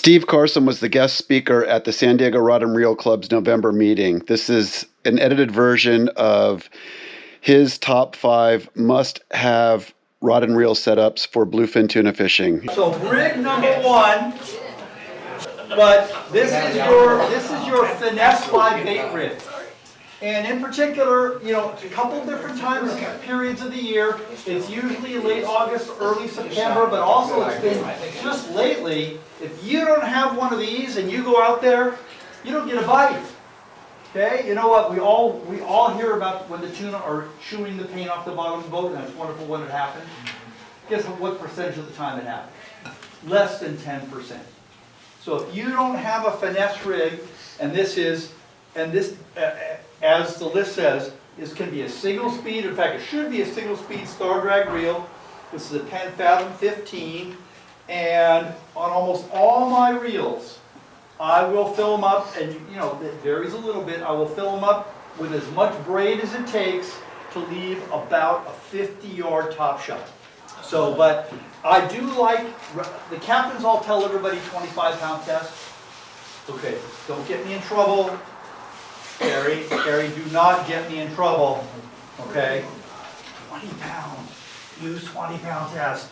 Steve Carson was the guest speaker at the San Diego Rod and Reel Club's November meeting. This is an edited version of his top 5 must-have rod and reel setups for bluefin tuna fishing. So rig number 1, but this is your finesse fly bait rig. And in particular, you know, a couple different times, periods of the year. It's usually late August, early September, but also it's been just lately. If you don't have one of these and you go out there, you don't get a bite. Okay, you know what? We all hear about when the tuna are chewing the paint off the bottom of the boat, and it's wonderful when it happens. Guess what percentage of the time it happens? Less than 10%. So if you don't have a finesse rig, and this, as the list says, this can be a single speed. In fact, it should be a single speed star drag reel. This is a Penn Fathom 15, and on almost all my reels, I will fill them up, and you know, it varies a little bit. I will fill them up with as much braid as it takes to leave about a 50-yard top shot. So, but I do like, the captains all tell everybody 25-pound test. Okay, don't get me in trouble. Carrie, do not get me in trouble, okay? 20 pounds, use 20-pound test.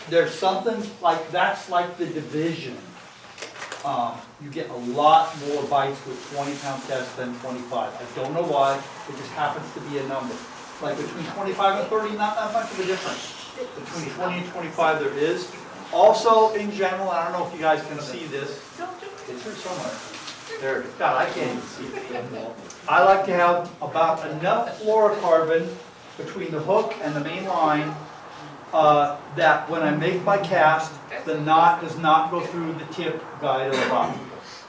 There's something like, that's like the division. You get a lot more bites with 20-pound test than 25. I don't know why, it just happens to be a number. Like between 25 and 30, not that much of a difference. Between 20 and 25 there is. Also, in general, I don't know if you guys can see this. It's here somewhere. There, God, I can't even see it. I like to have about enough fluorocarbon between the hook and the main line that when I make my cast, the knot does not go through the tip guide of the rod.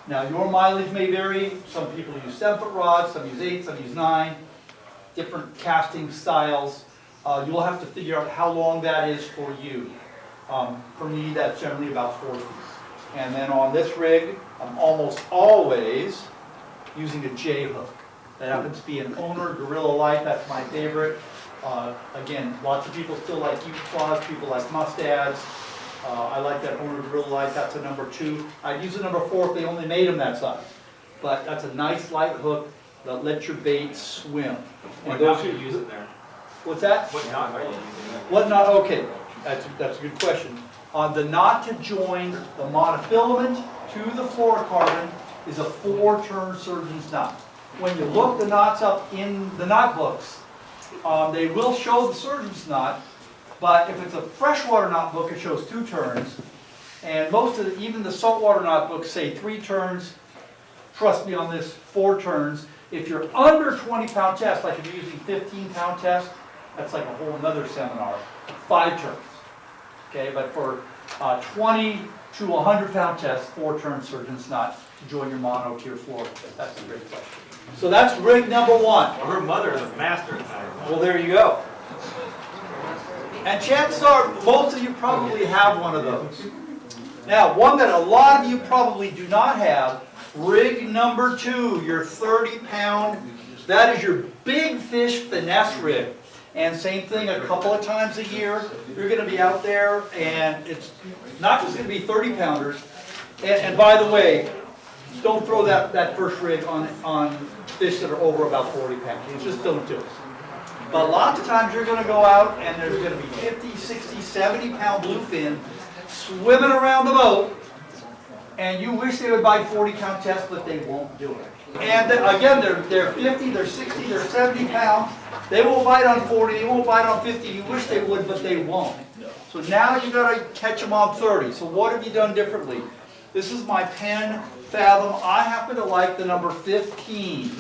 Now, your mileage may vary. Some people use 7-foot rods, some use 8, some use 9. Different casting styles. You'll have to figure out how long that is for you. For me, that's generally about 4 feet. And then on this rig, I'm almost always using a J hook. That happens to be an Owner Gorilla Light. That's my favorite. Again, lots of people still like U-claws, people like mustads. I like that Owner Gorilla Light. That's a number 2. I'd use a number 4 if they only made them that size. But that's a nice light hook that lets your bait swim. What knot are you using there? What's that? What knot are you using there? What knot? Okay, that's a good question. The knot to join the monofilament to the fluorocarbon is a 4-turn surgeon's knot. When you look the knots up in the knot books, they will show the surgeon's knot, but if it's a freshwater knot book, it shows 2 turns. And most of even the saltwater knot books say 3 turns. Trust me on this, 4 turns. If you're under 20-pound test, like if you're using 15-pound test, that's like a whole another seminar. 5 turns. Okay, but for 20 to 100-pound test, 4-turn surgeon's knot to join your mono to your floor. That's a great question. So that's rig number 1. Well, her mother is a master at that. Well, there you go. And chances are, most of you probably have one of those. Now, one that a lot of you probably do not have, rig number 2, your 30-pound, that is your big fish finesse rig. And same thing, a couple of times a year, you're going to be out there, and it's not just going to be 30-pounders. And by the way, don't throw that first rig on fish that are over about 40 pounds. You just don't do it. But lots of times you're going to go out, and there's going to be 50, 60, 70-pound bluefin swimming around the boat, and you wish they would bite 40-pound test, but they won't do it. And again, they're 50, they're 60, they're 70 pounds. They won't bite on 40, they won't bite on 50. You wish they would, but they won't. So now you got to catch them on 30. So what have you done differently? This is my Penn Fathom. I happen to like the number 15.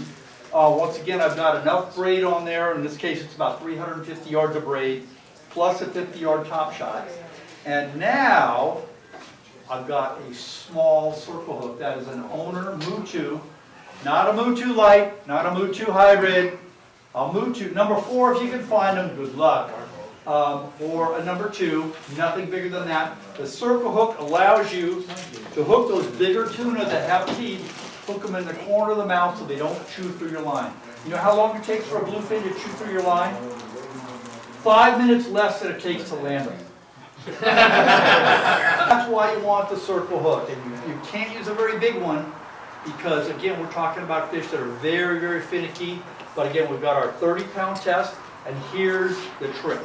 Once again, I've got enough braid on there. In this case, it's about 350 yards of braid, plus a 50-yard top shot. And now, I've got a small circle hook. That is an Owner Mutu. Not a Mutu Light, not a Mutu Hybrid. A Mutu, number 4 if you can find them, good luck. Or a number 2, nothing bigger than that. The circle hook allows you to hook those bigger tuna that have teeth, hook them in the corner of the mouth so they don't chew through your line. You know how long it takes for a bluefin to chew through your line? 5 minutes less than it takes to land them. That's why you want the circle hook, and you can't use a very big one, because again, we're talking about fish that are very, very finicky. But again, we've got our 30-pound test, and here's the trick.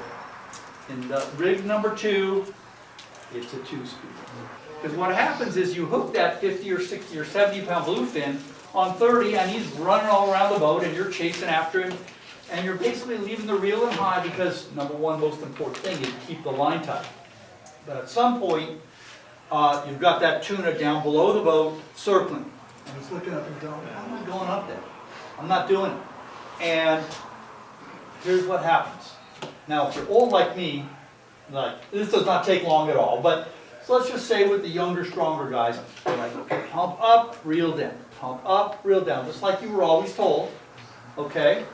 In the rig number 2, it's a 2-speed. Because what happens is you hook that 50 or 60 or 70-pound bluefin on 30, and he's running all around the boat, and you're chasing after him, and you're basically leaving the reel in high because, number one, most important thing is to keep the line tight. But at some point, you've got that tuna down below the boat, circling. And he's looking up and going, how am I going up there? I'm not doing it. And here's what happens. Now, if you're old like me, like this does not take long at all, but so let's just say with the younger, stronger guys, they're like, okay, pump up, reel down. Pump up, reel down, just like you were always told. Okay?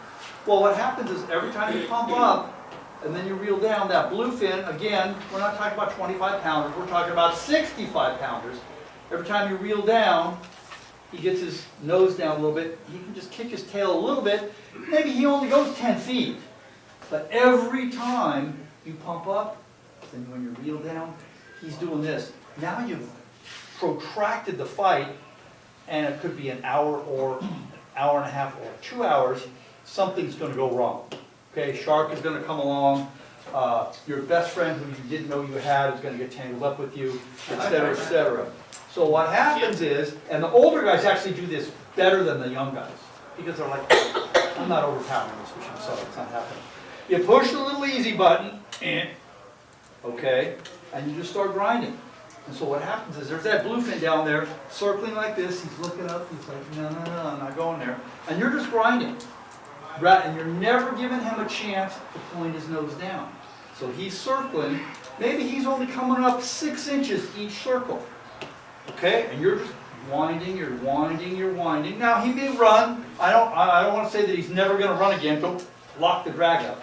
Well, what happens is every time you pump up, and then you reel down, that bluefin, again, we're not talking about 25-pounders, we're talking about 65-pounders. Every time you reel down, he gets his nose down a little bit, he can just kick his tail a little bit. Maybe he only goes 10 feet. But every time you pump up, then when you reel down, he's doing this. Now you've protracted the fight, and it could be an hour or an hour and a half or 2 hours. Something's going to go wrong. Okay, shark is going to come along. Your best friend who you didn't know you had is going to get tangled up with you, etc., etc. So what happens is, and the older guys actually do this better than the young guys, because they're like, I'm not overpowering this fishing, so it's not happening. You push the little easy button, okay, and you just start grinding. And so what happens is there's that bluefin down there circling like this. He's looking up. He's like, no, no, no, I'm not going there. And you're just grinding. And you're never giving him a chance to point his nose down. So he's circling. Maybe he's only coming up 6 inches each circle. Okay? And you're just winding, you're winding, you're winding. Now he may run. I don't want to say that he's never going to run again. Don't lock the drag up.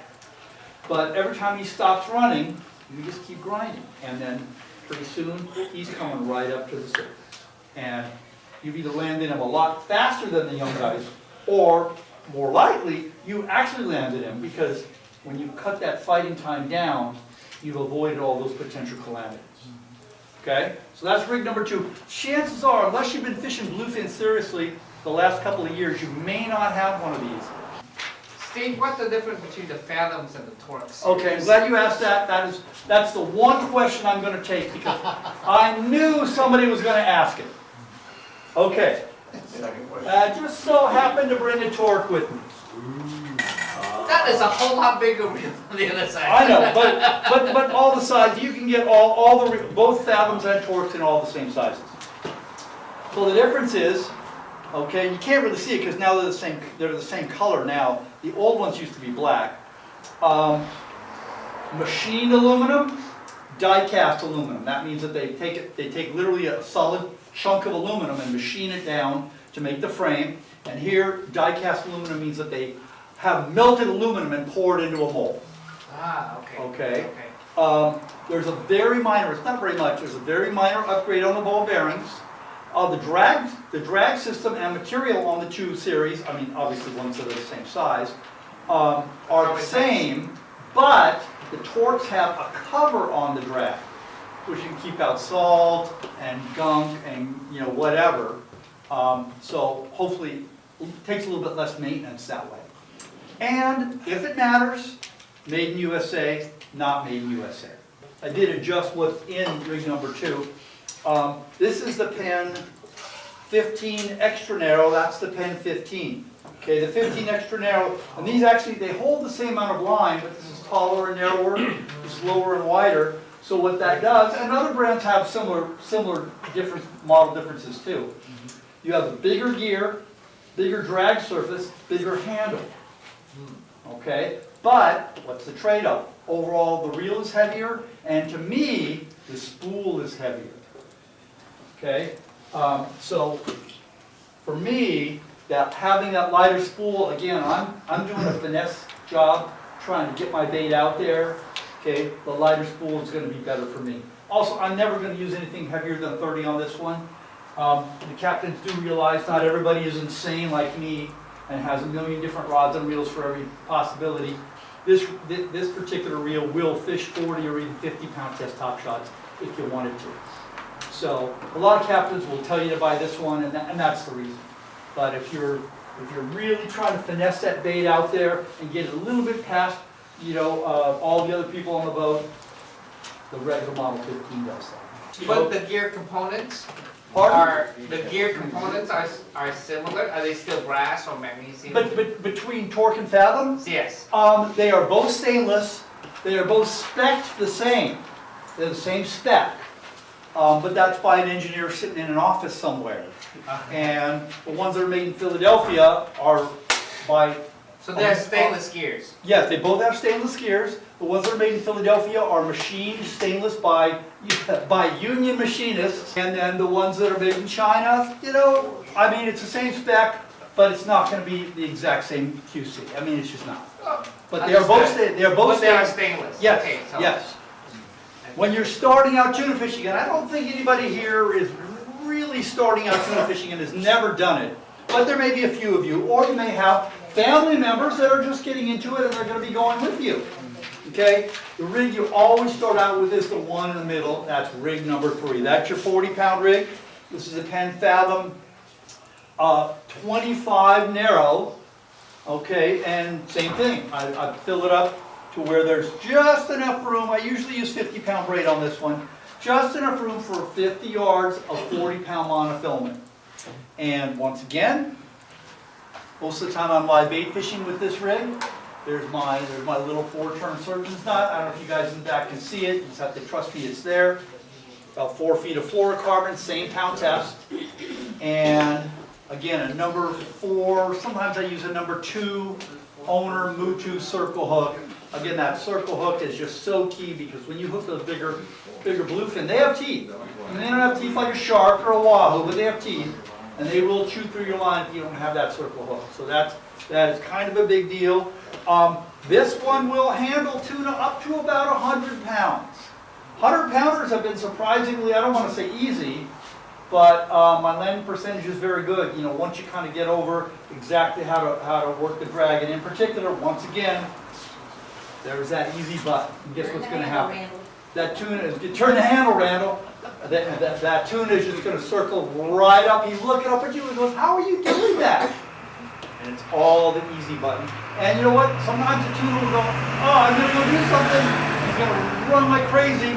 But every time he stops running, you just keep grinding. And then pretty soon, he's coming right up to the surface. And you've either landed him a lot faster than the young guys, or more likely, you actually landed him, because when you cut that fighting time down, you've avoided all those potential calamities. Okay? So that's rig number 2. Chances are, unless you've been fishing bluefin seriously the last couple of years, you may not have one of these. Steve, what's the difference between the fathoms and the torques? Okay, I'm glad you asked that. That's the one question I'm going to take, because I knew somebody was going to ask it. Okay. I just so happened to bring a torque with me. That is a whole lot bigger than the other side. I know, but all the sizes, you can get both fathoms and torques in all the same sizes. So the difference is, okay, you can't really see it because now they're the same color now. The old ones used to be black. Machined aluminum, die-cast aluminum. That means that they take literally a solid chunk of aluminum and machine it down to make the frame. And here, die-cast aluminum means that they have melted aluminum and pour it into a mold. Ah, okay. Okay. There's a very minor, it's not very much, there's a very minor upgrade on the ball bearings. The drag system and material on the 2 series, I mean, obviously ones that are the same size, are the same, but the torques have a cover on the drag, which can keep out salt and gunk and whatever. So hopefully it takes a little bit less maintenance that way. And if it matters, made in USA, not made in USA. I did adjust what's in rig number 2. This is the Penn 15 extra narrow. That's the Penn 15. Okay, the 15 extra narrow, and these actually, they hold the same amount of line, but this is taller and narrower, this is lower and wider. So what that does, and other brands have similar different model differences too. You have a bigger gear, bigger drag surface, bigger handle. Okay, but what's the trade-off? Overall, the reel is heavier, and to me, the spool is heavier. Okay, so for me, having that lighter spool, again, I'm doing a finesse job trying to get my bait out there. Okay, the lighter spool is going to be better for me. Also, I'm never going to use anything heavier than 30 on this one. The captains do realize not everybody is insane like me and has a million different rods and reels for every possibility. this particular reel will fish 40 or even 50-pound test top shots if you wanted to. So a lot of captains will tell you to buy this one, and that's the reason. But if you're really trying to finesse that bait out there and get it a little bit past, all the other people on the boat, the regular Model 15 does that. But the gear components are similar? Are they still brass or magnesium? But between Torque and Fathom, Yes. they are both stainless. They are both spec'd the same. They're the same spec. But that's by an engineer sitting in an office somewhere. And the ones that are made in Philadelphia are by... So they're stainless gears? Yes, they both have stainless gears. The ones that are made in Philadelphia are machined stainless by union machinists. And then the ones that are made in China, it's the same spec, but it's not going to be the exact same QC. It's just not. But they are both stainless? Yes, Okay, so yes. When you're starting out tuna fishing, and I don't think anybody here is really starting out tuna fishing and has never done it, but there may be a few of you, or you may have family members that are just getting into it and they're going to be going with you. Okay? The rig you always start out with is the one in the middle. That's rig number 3. That's your 40-pound rig. This is a Penn Fathom 25 narrow. Okay, and same thing. I fill it up to where there's just enough room. I usually use 50-pound braid on this one. Just enough room for 50 yards of 40-pound monofilament. And once again, most of the time I'm live bait fishing with this rig. There's my little 4-turn surgeon's nut. I don't know if you guys in the back can see it. You just have to trust me, it's there. About 4 feet of fluorocarbon, same pound test. And again, a number 4, sometimes I use a number 2 owner Mutu circle hook. Again, that circle hook is just so key because when you hook those bigger bluefin, they have teeth. And they don't have teeth like a shark or a wahoo, but they have teeth. And they will chew through your line if you don't have that circle hook. So that is kind of a big deal. This one will handle tuna up to about 100 pounds. 100-pounders have been surprisingly, I don't want to say easy, but my landing percentage is very good. Once you kind of get over exactly how to work the drag, and in particular, once again, there's that easy button. And guess what's going to happen? That tuna is, turn the handle, Randall. That tuna is just going to circle right up. He's looking up at you and goes, "How are you doing that?" And it's all the easy button. And you know what? Sometimes the tuna will go, "Oh, I'm going to go do something." He's going to run like crazy.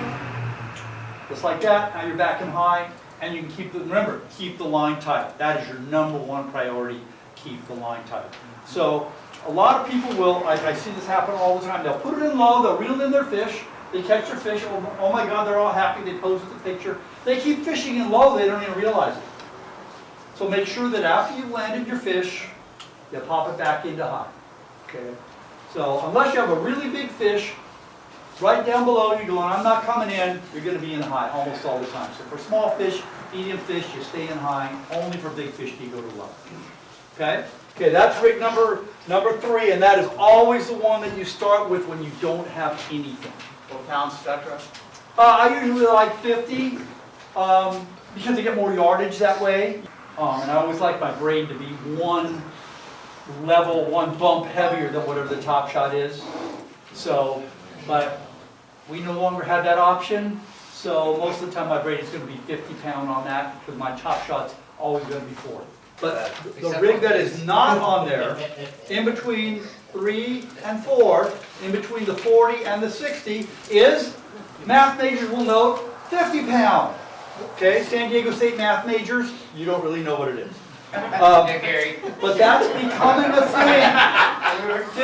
Just like that. Now you're back in high. And you can remember, keep the line tight. That is your number 1 priority. Keep the line tight. So a lot of people will, I see this happen all the time. They'll put it in low, they'll reel in their fish, they catch their fish, oh my God, they're all happy, they pose with the picture. They keep fishing in low, they don't even realize it. So make sure that after you've landed your fish, you pop it back into high. Okay? So unless you have a really big fish, right down below you're going, "I'm not coming in," you're going to be in high almost all the time. So for small fish, medium fish, you stay in high. Only for big fish do you go to low. Okay? Okay, that's rig number 3, and that is always the one that you start with when you don't have anything. What pounds, etc.? I usually like 50 because I get more yardage that way. And I always like my braid to be one level, one bump heavier than whatever the top shot is. So, but we no longer have that option. So most of the time my braid is going to be 50-pound on that because my top shot's always going to be 40. But the rig that is not on there, in between 3 and 4, in between the 40 and the 60, is, math majors will note, 50-pound. Okay, San Diego State math majors, you don't really know what it is. But that's becoming a thing.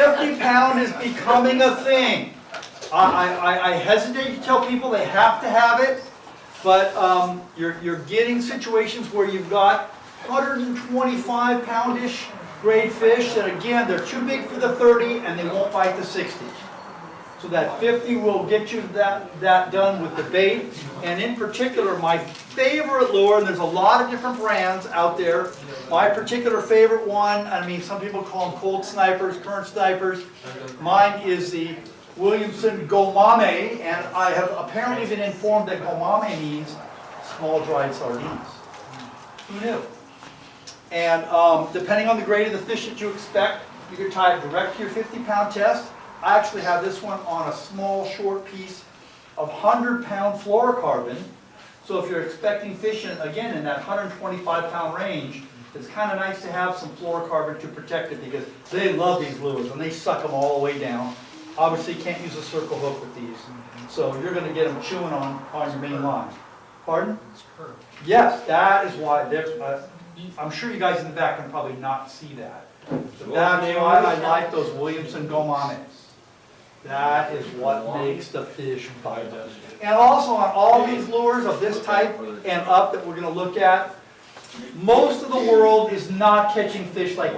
50-pound is becoming a thing. I hesitate to tell people they have to have it, but you're getting situations where you've got 125-poundish grade fish that, again, they're too big for the 30 and they won't bite the 60. So that 50 will get you that done with the bait. And in particular, my favorite lure, and there's a lot of different brands out there. My particular favorite one, some people call them cold snipers, current snipers. Mine is the Williamson Gomame, and I have apparently been informed that Gomame means small dried sardines. Who knew? And depending on the grade of the fish that you expect, you can tie it direct to your 50-pound test, I actually have this one on a small, short piece of 100-pound fluorocarbon. So if you're expecting fish, again, in that 125-pound range, it's kind of nice to have some fluorocarbon to protect it because they love these lures and they suck them all the way down. Obviously, you can't use a circle hook with these. So you're going to get them chewing on your main line. Pardon? Yes, that is why. I'm sure you guys in the back can probably not see that. But that's why I like those Williamson gomanes. That is what makes the fish bite. And also on all these lures of this type and up that we're going to look at, most of the world is not catching fish like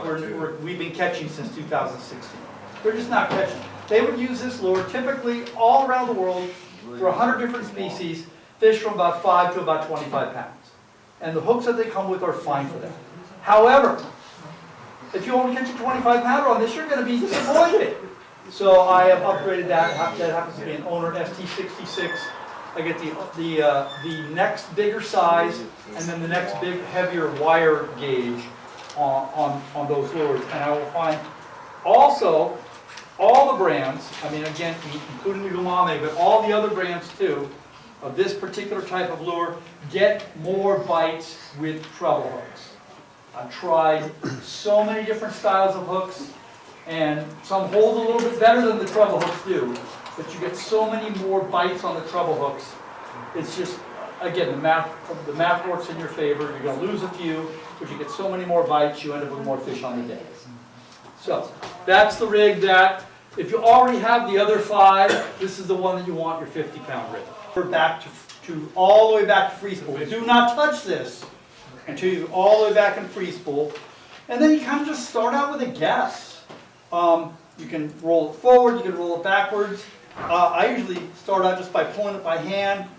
we've been catching since 2016. They're just not catching. They would use this lure typically all around the world for 100 different species, fish from about 5 to about 25 pounds. And the hooks that they come with are fine for that. However, if you only catch a 25 pounder on this, you're going to be disappointed. So I have upgraded that. That happens to be an owner ST66. I get the next bigger size and then the next big heavier wire gauge on those lures. And I will find also all the brands, I mean again, including the Gumame, but all the other brands too, of this particular type of lure, get more bites with treble hooks. I've tried so many different styles of hooks, and some hold a little bit better than the treble hooks do, but you get so many more bites on the treble hooks. It's just, again, the math works in your favor. You're going to lose a few, but you get so many more bites, you end up with more fish on the day. So that's the rig that, if you already have the other 5, this is the one that you want your 50-pound rig. We're back to all the way back to free spool. Do not touch this until you're all the way back in free spool. And then you kind of just start out with a guess. You can roll it forward, you can roll it backwards. I usually start out just by pulling it by hand,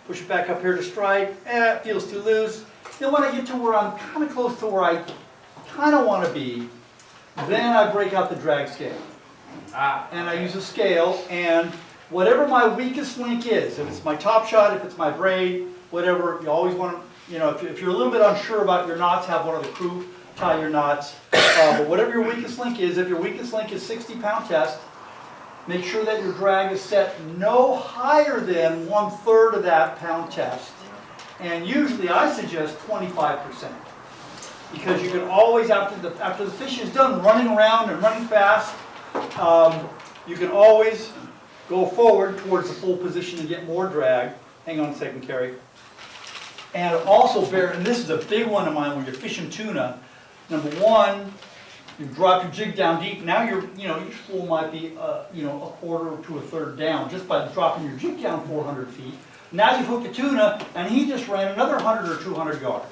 push it back up here to strike. It feels too loose. Then when I get to where I'm kind of close to where I kind of want to be, then I break out the drag scale. And I use a scale, and whatever my weakest link is, if it's my top shot, if it's my braid, whatever, you always want to, you know, if you're a little bit unsure about your knots, have one of the crew tie your knots. But whatever your weakest link is, if your weakest link is 60-pound test, make sure that your drag is set no higher than 1/3 of that pound test. And usually I suggest 25%. Because you can always, after the fish is done running around and running fast, you can always go forward towards the full position and get more drag. Hang on a second, Carrie. And also and this is a big one of mine when you're fishing tuna. Number one, you drop your jig down deep. Now your spool might be a quarter to a third down just by dropping your jig down 400 feet. Now you've hooked a tuna and he just ran another 100 or 200 yards.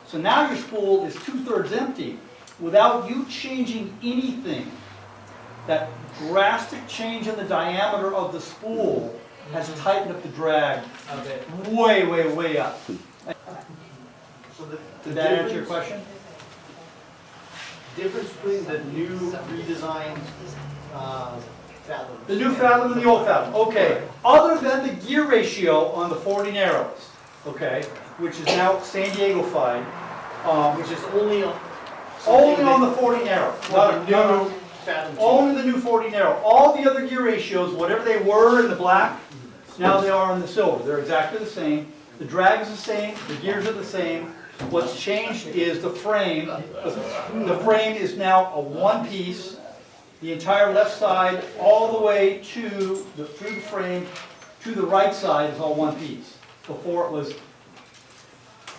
So now your spool is 2/3 empty without you changing anything. That drastic change in the diameter of the spool has tightened up the drag way, way, way up. So Did that answer your question? difference between the new redesigned Fathom. The new Fathom and the old Fathom. Okay. Other than the gear ratio on the 40 narrows, okay, which is now San Diego-fied, Which is only on the 40 narrow. the new Fathom. Only the new 40 narrow. All the other gear ratios, whatever they were in the black, now they are in the silver. They're exactly the same. The drag is the same. The gears are the same. What's changed is the frame. The frame is now a one-piece. The entire left side, all the way through the frame to the right side is all one piece. Before it was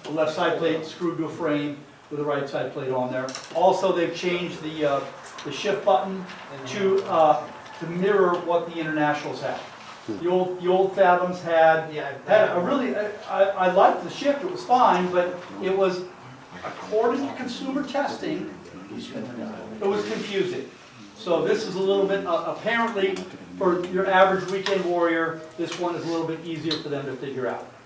the left side plate screwed to a frame with the right side plate on there. Also, they've changed the shift button to mirror what the Internationals had. The old Fathoms had a really, I liked the shift, it was fine, but it was, according to consumer testing, it was confusing. So this is a little bit, apparently, for your average weekend warrior, this one is a little bit easier for them to figure out.